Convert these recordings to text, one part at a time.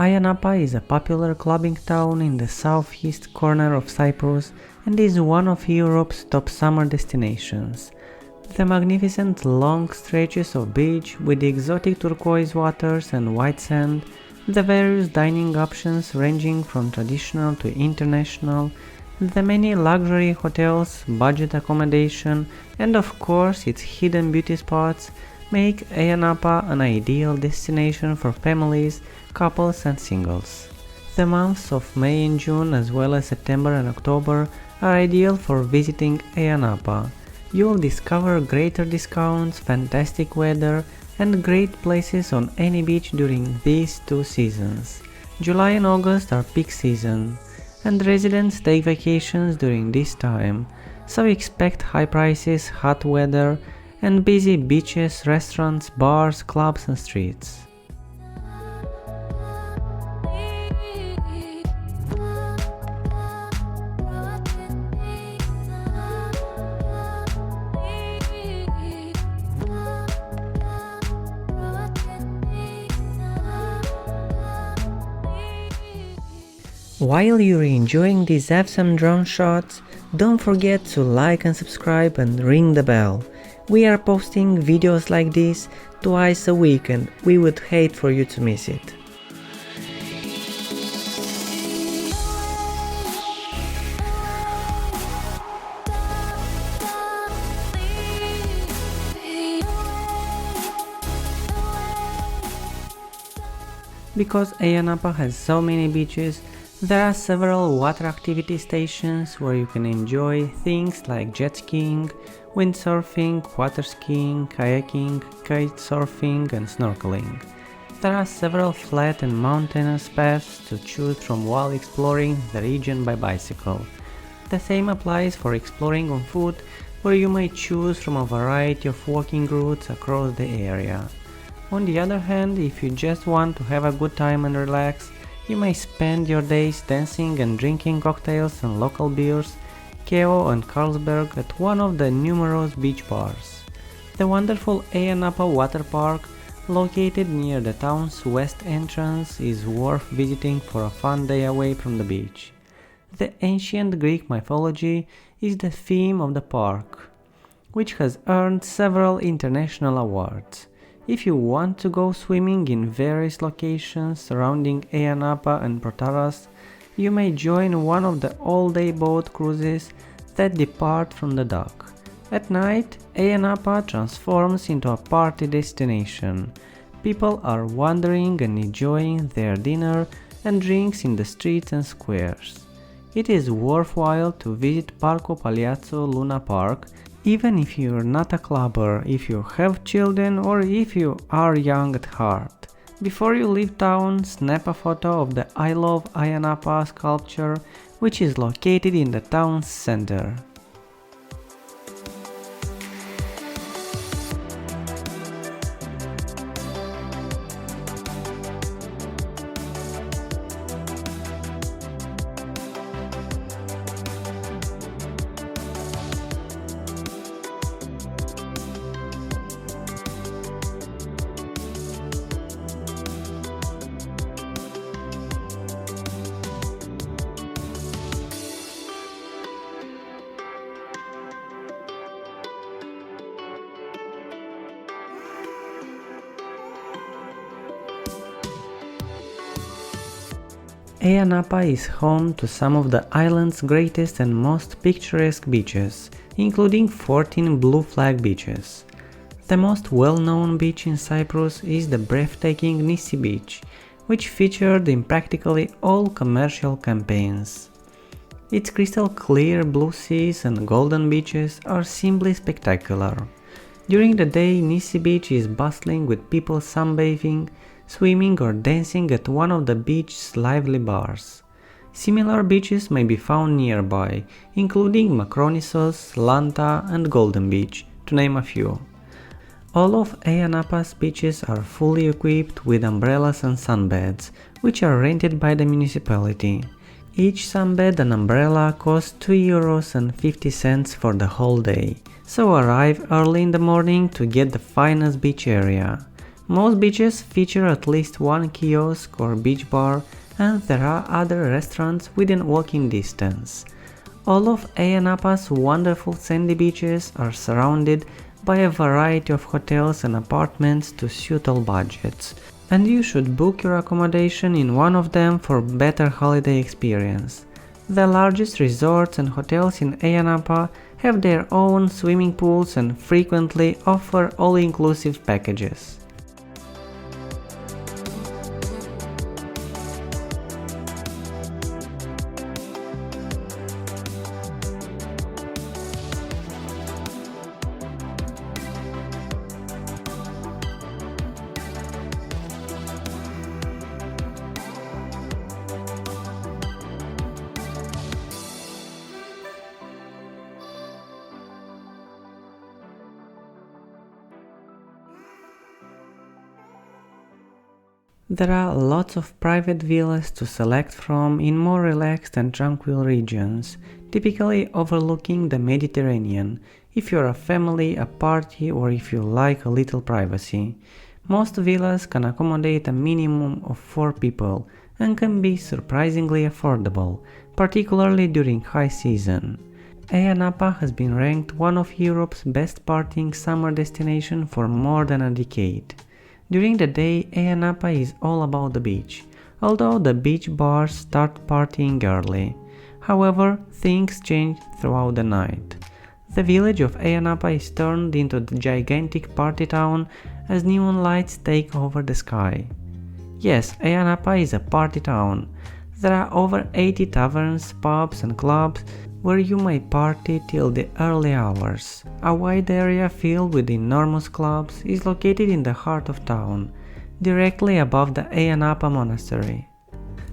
Ayia Napa is a popular clubbing town in the southeast corner of Cyprus and is one of Europe's top summer destinations. The magnificent long stretches of beach with the exotic turquoise waters and white sand, the various dining options ranging from traditional to international, the many luxury hotels, budget accommodation, and of course its hidden beauty spots make Ayia Napa an ideal destination for families, couples and singles. The months of May and June as well as September and October are ideal for visiting Ayia Napa. You'll discover greater discounts, fantastic weather and great places on any beach during these two seasons. July and August are peak season, and residents take vacations during this time, so expect high prices, hot weather, and busy beaches, restaurants, bars, clubs and streets. While you're enjoying these awesome drone shots, don't forget to like and subscribe and ring the bell. We are posting videos like this twice a week and we would hate for you to miss it. Because Ayia Napa has so many beaches, there are several water activity stations where you can enjoy things like jet skiing, windsurfing, water skiing, kayaking, kite surfing and snorkeling. There are several flat and mountainous paths to choose from while exploring the region by bicycle. The same applies for exploring on foot, where you may choose from a variety of walking routes across the area. On the other hand, if you just want to have a good time and relax, you may spend your days dancing and drinking cocktails and local beers, Keo and Carlsberg at one of the numerous beach bars. The wonderful Ayia Napa water park, located near the town's west entrance, is worth visiting for a fun day away from the beach. The ancient Greek mythology is the theme of the park, which has earned several international awards. If you want to go swimming in various locations surrounding Ayia Napa and Protaras, you may join one of the all-day boat cruises that depart from the dock. At night, Ayia Napa transforms into a party destination. People are wandering and enjoying their dinner and drinks in the streets and squares. It is worthwhile to visit Parco Pagliazzo Luna Park, even if you're not a clubber, if you have children or if you are young at heart. Before you leave town, snap a photo of the I Love Ayia Napa sculpture, which is located in the town's center. Ayia Napa is home to some of the island's greatest and most picturesque beaches, including 14 blue flag beaches. The most well-known beach in Cyprus is the breathtaking Nissi Beach, which featured in practically all commercial campaigns. Its crystal clear blue seas and golden beaches are simply spectacular. During the day, Nissi Beach is bustling with people sunbathing, swimming or dancing at one of the beach's lively bars. Similar beaches may be found nearby, including Makronissos, Lanta and Golden Beach, to name a few. All of Ayia Napa's beaches are fully equipped with umbrellas and sunbeds, which are rented by the municipality. Each sunbed and umbrella costs €2.50 for the whole day, so arrive early in the morning to get the finest beach area. Most beaches feature at least one kiosk or beach bar, and there are other restaurants within walking distance. All of Ayia Napa's wonderful sandy beaches are surrounded by a variety of hotels and apartments to suit all budgets, and you should book your accommodation in one of them for better holiday experience. The largest resorts and hotels in Ayia Napa have their own swimming pools and frequently offer all-inclusive packages. There are lots of private villas to select from in more relaxed and tranquil regions, typically overlooking the Mediterranean, if you're a family, a party, or if you like a little privacy. Most villas can accommodate a minimum of 4 people and can be surprisingly affordable, particularly during high season. Ayia Napa has been ranked one of Europe's best partying summer destinations for more than a decade. During the day, Ayia Napa is all about the beach, although the beach bars start partying early. However, things change throughout the night. The village of Ayia Napa is turned into the gigantic party town as neon lights take over the sky. Yes, Ayia Napa is a party town. There are over 80 taverns, pubs and clubs where you may party till the early hours. A wide area filled with enormous clubs is located in the heart of town, directly above the Ayia Napa monastery.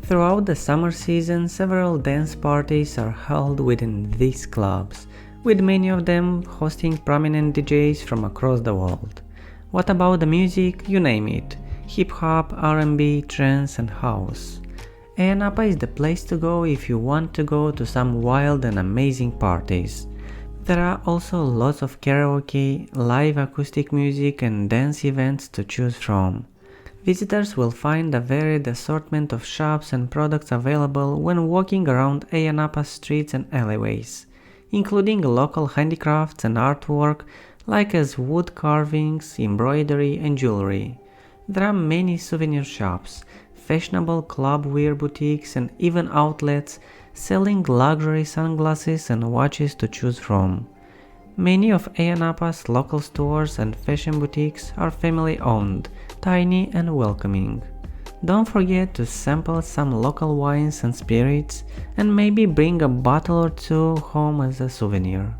Throughout the summer season, several dance parties are held within these clubs, with many of them hosting prominent DJs from across the world. What about the music? You name it: hip-hop, R&B, trance and house. Ayia Napa is the place to go if you want to go to some wild and amazing parties. There are also lots of karaoke, live acoustic music and dance events to choose from. Visitors will find a varied assortment of shops and products available when walking around Ayia Napa's streets and alleyways, including local handicrafts and artwork like as wood carvings, embroidery and jewelry. There are many souvenir shops, fashionable club wear boutiques and even outlets selling luxury sunglasses and watches to choose from. Many of Ayia Napa's local stores and fashion boutiques are family owned, tiny and welcoming. Don't forget to sample some local wines and spirits and maybe bring a bottle or two home as a souvenir.